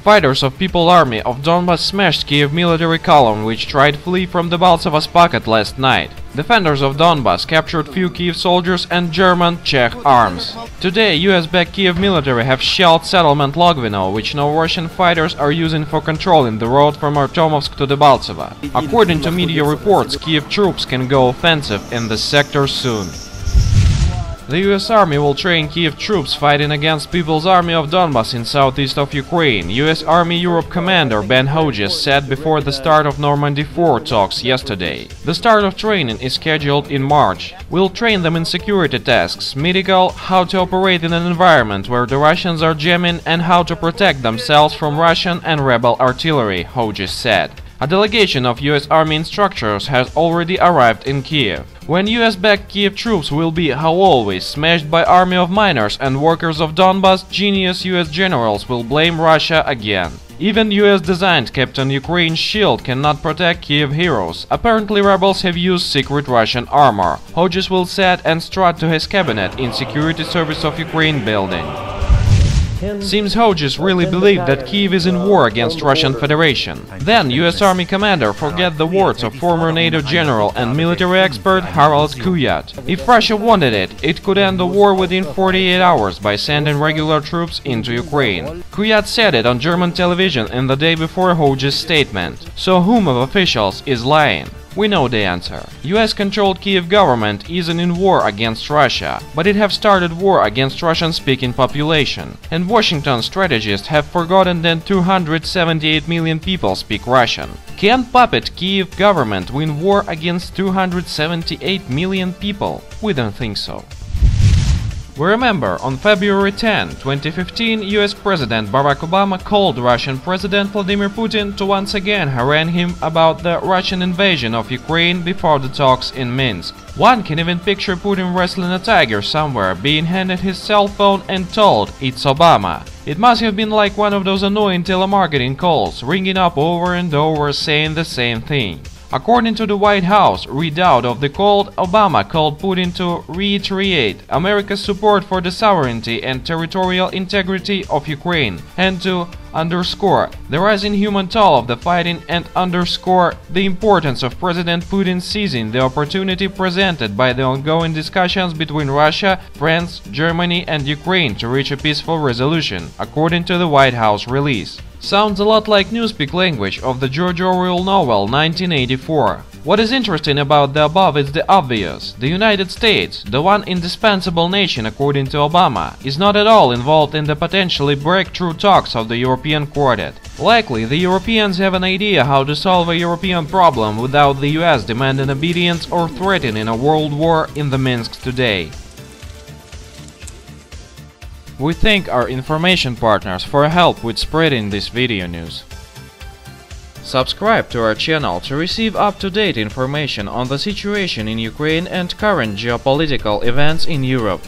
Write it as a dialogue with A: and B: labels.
A: Fighters of People's Army of Donbass smashed Kiev military column which tried to flee from the Balsava's pocket last night. Defenders of Donbass captured few Kiev soldiers and German, Czech arms. Today, US-backed Kiev military have shelled settlement Logvino, which now Russian fighters are using for controlling the road from Artomovsk to the Balsava. According to media reports, Kiev troops can go offensive in the sector soon. The US Army will train Kiev troops fighting against People's Army of Donbass in southeast of Ukraine, US Army Europe Commander Ben Hodges said before the start of Normandy 4 talks yesterday. The start of training is scheduled in March. We'll train them in security tasks, medical, how to operate in an environment where the Russians are jamming and how to protect themselves from Russian and rebel artillery, Hodges said. A delegation of US Army instructors has already arrived in Kiev. When US-backed Kiev troops will be, how always, smashed by army of miners and workers of Donbass, genius US generals will blame Russia again. Even US-designed Captain Ukraine's shield cannot protect Kiev heroes. Apparently rebels have used secret Russian armor. Hodges will sit and strut to his cabinet in Security Service of Ukraine building. Seems Hodges really believed that Kiev is in war against Russian Federation. Then US Army commander forget the words of former NATO general and military expert Harald Kuyat. If Russia wanted it, it could end the war within 48 hours by sending regular troops into Ukraine. Kuyat said it on German television in the day before Hodges' statement. So whom of officials is lying? We know the answer. US-controlled Kiev government isn't in war against Russia, but it have started war against Russian-speaking population. And Washington strategists have forgotten that 278 million people speak Russian. Can puppet Kiev government win war against 278 million people? We don't think so. We remember, on February 10, 2015, US President Barack Obama called Russian President Vladimir Putin to once again harangue him about the Russian invasion of Ukraine before the talks in Minsk. One can even picture Putin wrestling a tiger somewhere, being handed his cell phone and told, "It's Obama." It must have been like one of those annoying telemarketing calls, ringing up over and over saying the same thing. According to the White House readout of the call, Obama called Putin to reiterate America's support for the sovereignty and territorial integrity of Ukraine and to underscore the rising human toll of the fighting and underscore the importance of President Putin seizing the opportunity presented by the ongoing discussions between Russia, France, Germany and Ukraine to reach a peaceful resolution, according to the White House release. Sounds a lot like newspeak language of the George Orwell novel 1984. What is interesting about the above is the obvious. The United States, the one indispensable nation according to Obama, is not at all involved in the potentially breakthrough talks of the European Quartet. Likely, the Europeans have an idea how to solve a European problem without the US demanding obedience or threatening a world war in the Minsk today. We thank our information partners for help with spreading this video news. Subscribe to our channel to receive up-to-date information on the situation in Ukraine and current geopolitical events in Europe.